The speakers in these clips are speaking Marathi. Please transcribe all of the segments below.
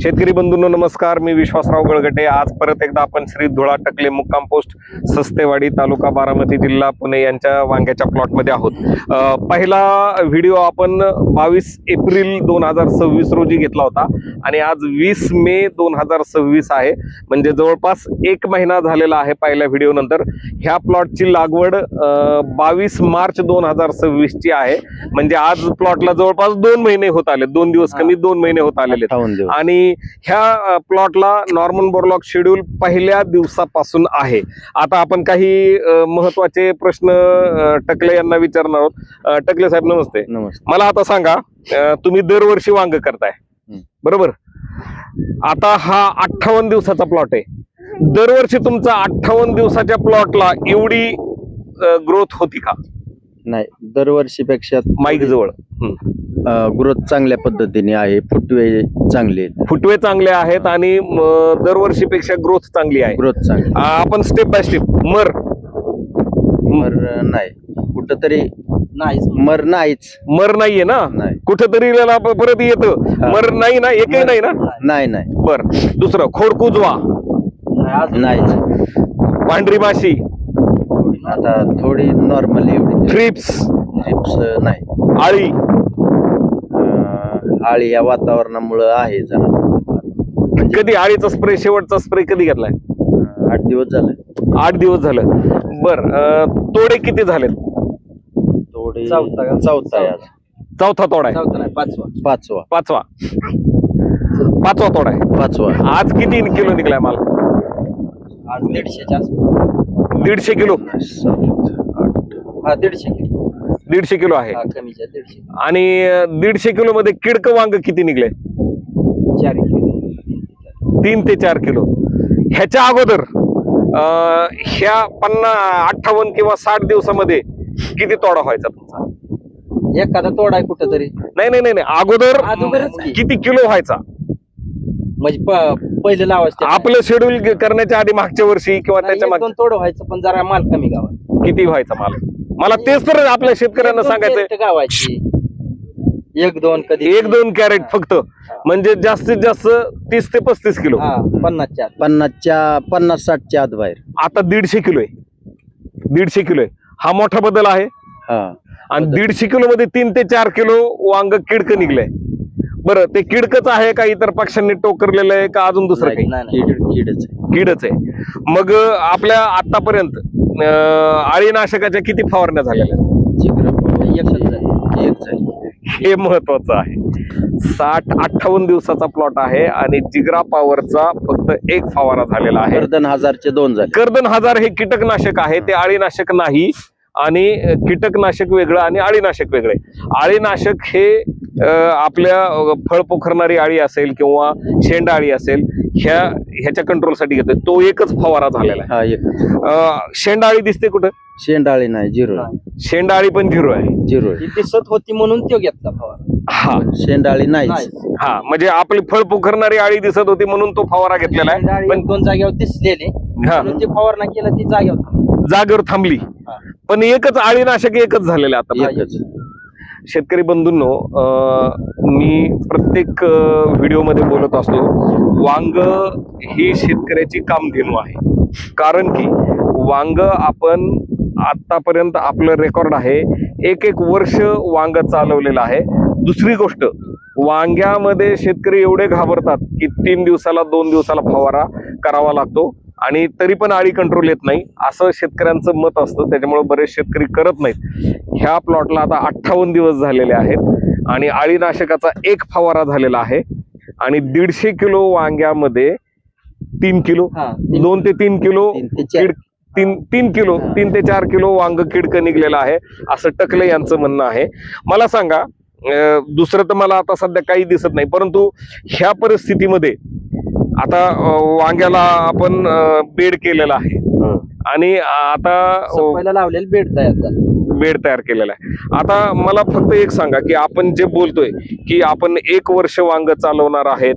शेतकरी बंधूंनो नमस्कार, मी विश्वासराव गळगटे। आज परत एकदा आपण श्री धुळा टकले मुक्काम पोस्ट सस्तेवाडी तालुका बारामती जिल्हा पुणे यांच्या वांग्याच्या प्लॉट मध्ये आहोत। पहिला व्हिडिओ आपण 22 एप्रिल 2026 रोजी घेतला होता आणि आज 20 मे 2026 आहे, म्हणजे जवळपास 1 महिना झालेला आहे पहिल्या व्हिडिओ नंतर। ह्या प्लॉटची लागवड 22 मार्च 2026 ची आहे, म्हणजे आज प्लॉटला जवळपास 2 महिने होत आले, 2 दिवस कमी 2 महिने होत आलेले। आणि ह्या प्लॉटला नॉर्मन बोरलॉग शेड्यूल पहिल्या दिवसापासून आहे। आता आपण काही महत्वाचे प्रश्न टकले यांना विचारणार आहोत। टकले साहेब नमस्ते। मला आता सांगा, तुम्ही दरवर्षी वांग करताय बरोबर? आता हा 58 दिवसाचा प्लॉट आहे। दरवर्षी तुमचा 58 दिवसाच्या प्लॉटला एवढी ग्रोथ होती का? नाही, दरवर्षीपेक्षा माईक जवळ ग्रोथ चांगल्या पद्धतीने आहे। फुटवे चांगले आहेत आणि दरवर्षीपेक्षा ग्रोथ चांगली आहे। ग्रोथ चांगली। आपण स्टेप बाय स्टेप मर नाही, कुठंतरी मर नाहीये ना? नाही, कुठंतरी परत येतं मर नाही ना? एकही नाही ना? नाही। बर, दुसरं खोडकुजवा नाही, पांढरी माशी आता थोडी नॉर्मल एवढी। थ्रिप्स नाही। आळी या वातावरणामुळे आहे जरा। कधी आळीचा स्प्रे, शेवटचा स्प्रे कधी घेतलाय? 8 दिवस झाले। 8 दिवस झालं। बर, तोडे किती झाले? थोडी चौथा तोडा आहे? पाचवा तोडा आहे। आज किती किलो निघलाय माल? आज 150च्या आसपास। 150 किलो? 150 किलो आहे। आणि 150 किलो मध्ये किडक वांग किती निघले? 3 ते 4 किलो। ह्याच्या अगोदर ह्या 58 किंवा 60 दिवसामध्ये किती तोडा व्हायचा तुमचा? एखादा तोडा आहे कुठंतरी? नाही, अगोदर किती किलो व्हायचा? म्हणजे पहिले लावायचं आपलं शेड्यूल करण्याच्या आधी मागच्या वर्षी किंवा त्याच्या मागे तोड व्हायचं, पण जरा माल कमी गावात। किती व्हायचा माल? मला तेच तर आपल्या शेतकऱ्यांना सांगायचंय। गावाची 1-2 कधी 1-2 कॅरेट फक्त, म्हणजे जास्तीत जास्त 30 ते 35 किलो। 50-60च्या आत बाहेर। आता 150 किलो आहे। 150 किलो आहे, हा मोठा बदल आहे। आणि 150 किलो मध्ये 3 ते 4 किलो वांग किडक निघलंय। बरं, ते किडकच आहे का इतर पक्षांनी टोकरलेलं आहे का अजून दुसरं काही? किडच आहे। मग आपल्या आतापर्यंत अळीनाशकाच्या किती फवारण्या झालेल्या? हे महत्वाचं आहे। 58 दिवसाचा प्लॉट आहे आणि जिगरा पॉवरचा फक्त 1 फवारा झालेला आहे। कर्दन 1000चे 2 झाले। कर्दन 1000 हे कीटकनाशक आहे, ते अळीनाशक नाही। आणि कीटकनाशक वेगळं आणि अळीनाशक वेगळे। अळीनाशक हे आपल्या फळ पोखरणारी अळी असेल किंवा शेंड अळी असेल, ह्याच्या कंट्रोलसाठी घेतोय, तो एकच फवारा झालेला आहे। शेंड अळी दिसते कुठं? शेंडाळी नाही, 0। शेंड अळी पण 0 आहे। 0 दिसत होती म्हणून तो घेतला फवारा। हा, शेंडाळी नाही। हा, म्हणजे आपली फळ पोखरणारी अळी दिसत होती म्हणून तो फवारा घेतलेला आहे। पण 2 जागेवर दिसलेले म्हणून ते फवारणी केला, ती जागेवर थांबली। पण एकच अळीनाशक एकच झालेलं आता एकच। शेतकरी बंधूंनो, मी प्रत्येक व्हिडिओ मध्ये बोलत असतो, वांग ही शेतकऱ्याची कामधेनू आहे। कारण की वांग आपण आतापर्यंत आपलं रेकॉर्ड आहे 1 वर्ष वांग चालवलेलं आहे। दुसरी गोष्ट, वांग्यामध्ये शेतकरी एवढे घाबरतात की 3 दिवसाला 2 दिवसाला फवारा करावा लागतो आणि तरी पण अळी कंट्रोल येत नाही, असं शेतकऱ्यांचं मत असतं। त्याच्यामुळे बरेच शेतकरी करत नाहीत। ह्या प्लॉटला आता 58 दिवस झालेले आहेत आणि अळीनाशकाचा 1 फवारा झालेला आहे आणि 150 किलो वांग्यामध्ये 3 किलो 2 ते 3 किलो 3 ते 4 किलो वांग किडक निघलेलं आहे, असं टकले यांचं म्हणणं आहे। मला सांगा, दुसरं तर मला आता सध्या काही दिसत नाही, परंतु ह्या परिस्थितीमध्ये आता वांग्याला आपण बेड केलेला आहे आणि आता लावलेलं बेड तयार केलेला आहे। आता मला फक्त एक सांगा की आपण जे बोलतोय की आपण 1 वर्ष वांग चालवणार आहेत,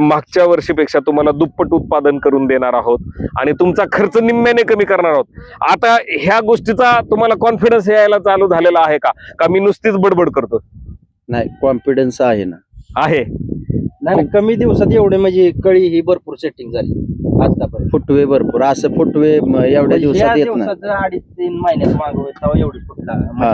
मागच्या वर्षीपेक्षा तुम्हाला दुप्पट उत्पादन करून देणार आहोत आणि तुमचा खर्च निम्म्याने कमी करणार आहोत, आता ह्या गोष्टीचा तुम्हाला कॉन्फिडन्स यायला चालू झालेला आहे का? मी नुसतीच बडबड करतो? नाही, कॉन्फिडन्स आहे ना, आहे। नाही कमी दिवसात एवढे म्हणजे कळी ही भरपूर सेटिंग झाली आतापर्यंत. फुटवे भरपूर असं फुटवे एवढ्या दिवसात येत नाही. 2.5-3 महिन्यात मागवत तेव्हा एवढी फुटला हा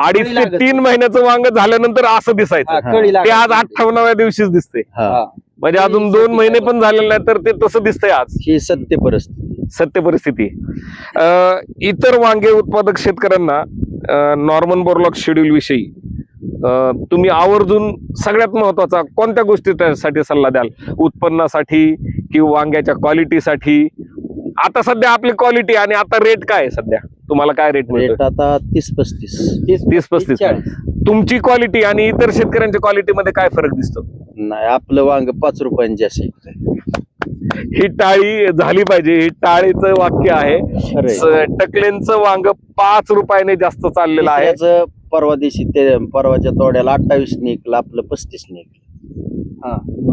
2.5 ते 3 महिन्याचं वांग झाल्यानंतर असं दिसायचं. कळी ते आज 58व्या दिवशीच दिसते. हा म्हणजे अजून 2 महिने पण झालेले नाही तर ते तसं दिसतंय आज. ही सत्य परिस्थिती. सत्य परिस्थिती. इतर वांगे उत्पादक शेतकऱ्यांना नॉर्मन बोरलॉग शेड्यूल विषयी तुम्ही आवर्जून सगळ्यात महत्वाचा कोणत्या गोष्टीसाठी सल्ला द्याल? उत्पन्नासाठी किंवा वांग्याच्या क्वालिटीसाठी? आता सध्या आपली क्वालिटी आणि आता रेट काय आहे सध्या? तुम्हाला काय रेट रेट मिळतो? आता 30-35. 30-35. 40. तुमची क्वालिटी आणि इतर शेतकऱ्यांच्या क्वालिटी मध्ये काय फरक दिसतो? नाही आपलं वांग 5 रुपयांनी जास्त. ही टाळी झाली पाहिजे. ही टाळीचं वाक्य आहे. टकलेंचं वांग 5 रुपयाने जास्त चाललेलं आहे. त्याचं परवा दिवशी ते परवाच्या तोड्याला 28 निघलं, आपलं 35 निघलं.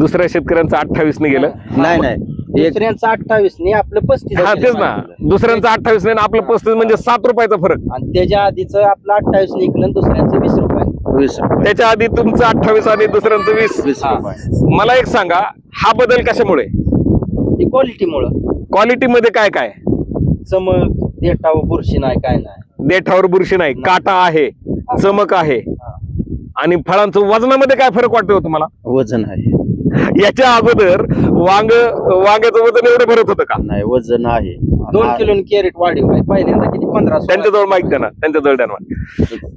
दुसऱ्या शेतकऱ्यांचं 28 ने गेलं. नाही दुसऱ्यांचं 28 नाही आपलं 35. हा तेच ना, दुसऱ्यांचं 28 ने आणि आपलं 35 म्हणजे 7 रुपयाचा फरक. आणि त्याच्या आधीच आपलं 28 निघलं आणि दुसऱ्यांचं 20 रुपये. 20 रुपये. त्याच्या आधी तुमचं 28 आणि दुसऱ्यांचं 20. 20 रुपये. मला एक सांगा, हा बदल कशामुळे? क्वालिटीमुळं. क्वालिटी मध्ये काय काय? चमक, देठावर बुरशी नाही, काय नाही. देठावर बुरशी नाही, काटा आहे, चमक आहे. आणि फळांचं वजनामध्ये काय फरक वाटतो तुम्हाला? वजन आहे. याच्या अगोदर वांग्याचं वजन एवढं भरत होतं का? नाही वजन आहे. 2 किलो कॅरेट वाढीव आहे. पहिल्यांदा किती 15-16 त्यांच्याजवळ माहिती द्या ना, त्यांच्याजवळ द्या ना.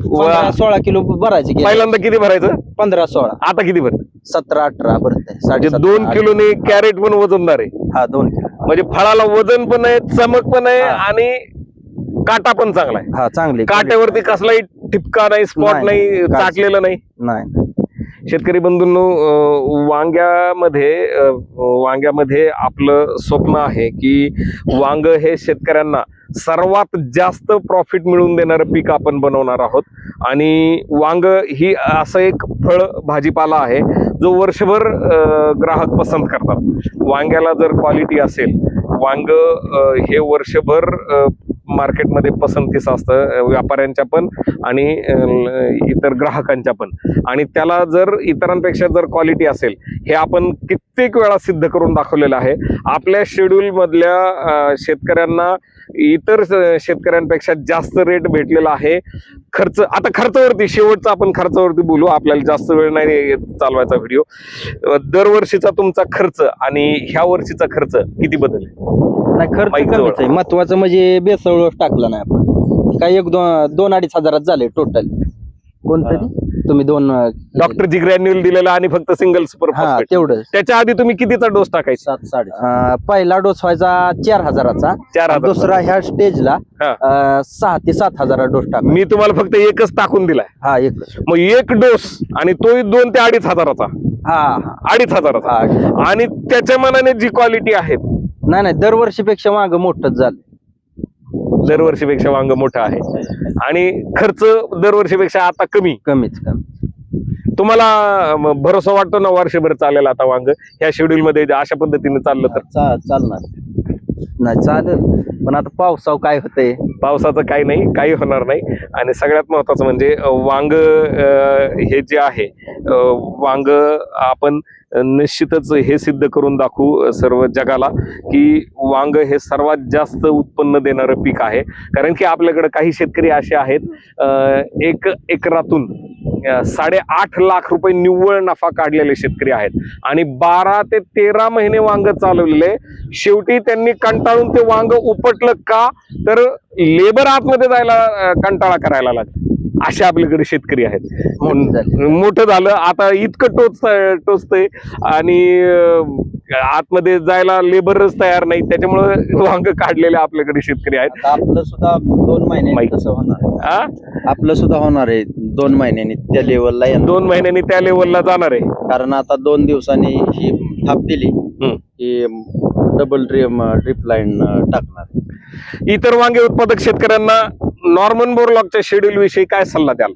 15-16 किलो भरायचे. पहिल्यांदा किती भरायचं? 15-16. आता किती भरत? 17-18 भरत आहे. म्हणजे 2 किलोने कॅरेट पण वजनदार आहे. हा 2 किलो. म्हणजे फळाला वजन पण आहे, चमक पण आहे हा. आणि काटा पण चांगला आहे. हा चांगले. काट्यावरती कसलाही ठिपका नाही, स्पॉट नाही, नाही, काहीच. चाटलेलं नाही. नाही. शेतकरी बंधूंनो, वांग्यामध्ये आपलं स्वप्न आहे की वांग हे शेतकऱ्यांना सर्वात जास्त प्रॉफिट मिळवून देणारं पीक आपण बनवणार आहोत. आणि वांग ही असं एक फळ भाजीपाला आहे जो वर्षभर ग्राहक पसंत करतात. वांग्याला जर क्वालिटी असेल, वांग हे वर्षभर मार्केटमध्ये पसंतीस असतं, व्यापाऱ्यांच्या पण आणि इतर ग्राहकांच्या पण. आणि त्याला जर इतरांपेक्षा जर क्वालिटी असेल, हे आपण कित्येक वेळा सिद्ध करून दाखवलेलं आहे. आपल्या शेड्यूल मधल्या शेतकऱ्यांना इतर शेतकऱ्यांपेक्षा जास्त रेट भेटलेला आहे. आता खर्चावरती, शेवटचा आपण खर्चावरती बोलू, आपल्याला जास्त वेळ नाही चालवायचा व्हिडिओ. दरवर्षीचा तुमचा खर्च आणि ह्या वर्षीचा खर्च किती बदल आहे? नाही खर्च कमीच आहे. महत्वाचं म्हणजे बेसळ टाकलं नाही आपण. काय 2-2.5 हजारात झाले टोटल. कोणतं तुम्ही 2 डॉक्टर जी ग्रॅन्युअल दिलेला आणि फक्त सिंगल सुपर फॉस्फेट. तेवढं. त्याच्या आधी तुम्ही कितीचा डोस टाकायचा? 7-7.5. पहिला डोस व्हायचा 4,000चा. 4,000. दुसरा ह्या स्टेजला 6 ते 7 हजार डोस टाक. मी तुम्हाला फक्त एकच टाकून दिलाय. हा एक. मग एक डोस आणि तोही 2 ते 2.5 हजाराचा. हा 2.5 हजाराचा. आणि त्याच्या मनाने जी क्वालिटी आहे, नाही दरवर्षीपेक्षा मागं मोठंच झालं. दरवर्षीपेक्षा वांग मोठं आहे आणि खर्च दरवर्षीपेक्षा आता कमीच. तुम्हाला भरोसा वाटतो ना वर्षभर चालेल आता वांग ह्या शेड्यूल मध्ये अशा पद्धतीने चाललं तर? चालणार नाही चालेल, पण आता पावसाव काय होतंय? पावसाचं काही नाही, काही होणार नाही. आणि सगळ्यात महत्वाचं म्हणजे वांग हे जे आहे, वांग आपण निश्चितच हे सिद्ध करून दाखवू सर्व जगाला की वांग हे सर्वात जास्त उत्पन्न देणारं पीक आहे. कारण की आपल्याकडे काही शेतकरी असे आहेत, एक एकरातून 8.5 लाख रुपये निव्वळ नफा काढलेले शेतकरी आहेत आणि 12 ते 13 महिने वांग चालवलेले. शेवटी त्यांनी कंटाळून ते वांग उपटलं का तर लेबर आतमध्ये जायला कंटाळा करायला लागला. असे आपल्याकडे शेतकरी आहेत. मोठं झालं आता इतकं टोचतंय आणि आतमध्ये जायला लेबरच तयार नाही, त्याच्यामुळे वांग काढलेले आपल्याकडे शेतकरी आहेत. आपलं सुद्धा 2 महिन्यांनी तसं होणार आहे. आपलं सुद्धा होणार आहे 2 महिन्यांनी त्या लेवलला. 2 महिन्यांनी त्या लेवलला जाणार आहे. कारण आता 2 दिवसांनी ही थाप दिली की डबल ड्रिप लाईन टाकणार. इतर वांगे उत्पादक शेतकऱ्यांना नॉर्मन बोरलॉगच्या शेड्यूल विषयी काय सल्ला द्याल?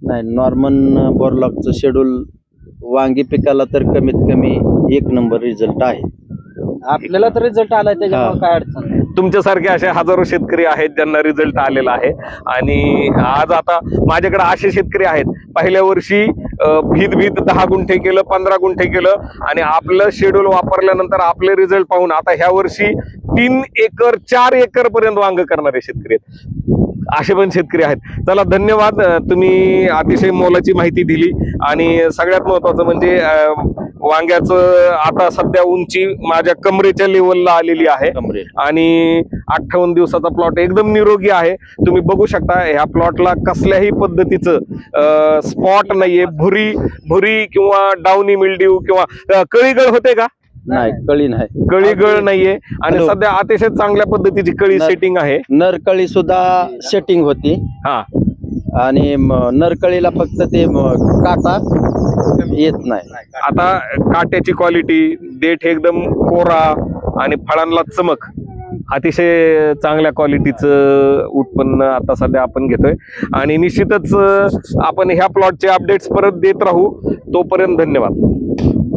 नाही, नॉर्मन बोरलॉगचं शेड्यूल वांगी पिकाला तर कमीत कमी 1 नंबर रिझल्ट आहे. आपल्याला तर रिझल्ट आलाय, त्याच्यामुळे काय अडचण नाही. तुमच्यासारखे असे हजारो शेतकरी आहेत ज्यांना रिझल्ट आलेला आहे. आणि आज आता माझ्याकडे असे शेतकरी आहेत, पहिल्या वर्षी भीत भीत 10 गुंठे केलं, 15 गुंठे केलं आणि आपलं शेड्यूल वापरल्यानंतर आपले रिझल्ट पाहून आता ह्या वर्षी 3 एकर 4 एकर पर्यंत वांग करणारे शेतकरी आहेत. असे पण शेतकरी आहेत. चला धन्यवाद, तुम्ही अतिशय मोलाची माहिती दिली आणि सगळ्यात महत्वाचं म्हणजे वांग्याचं आता सध्या उंची माझ्या कमरेच्या लेवलला आलेली आहे आणि 58 दिवसाचा प्लॉट एकदम निरोगी आहे. तुम्ही बघू शकता ह्या प्लॉटला कसल्याही पद्धतीचं स्पॉट नाहीये, भुरी किंवा डाउनी मिल्ड्यू किंवा कळीगळ होते का? नाही, कळी नाही, कळीगळ नाहीये आणि सध्या अतिशय चांगल्या पद्धतीची कळी सेटिंग आहे. नरकळी सुद्धा सेटिंग होती. हा, आणि नरकळीला फक्त ते काटा येत नाही. आता काट्याची क्वालिटी, देठ एकदम कोरा आणि फळांना चमक, अतिशय चांगल्या क्वालिटीचं उत्पन्न आता सध्या आपण घेतोय आणि निश्चितच आपण ह्या प्लॉटचे अपडेट्स परत देत राहू. तोपर्यंत धन्यवाद.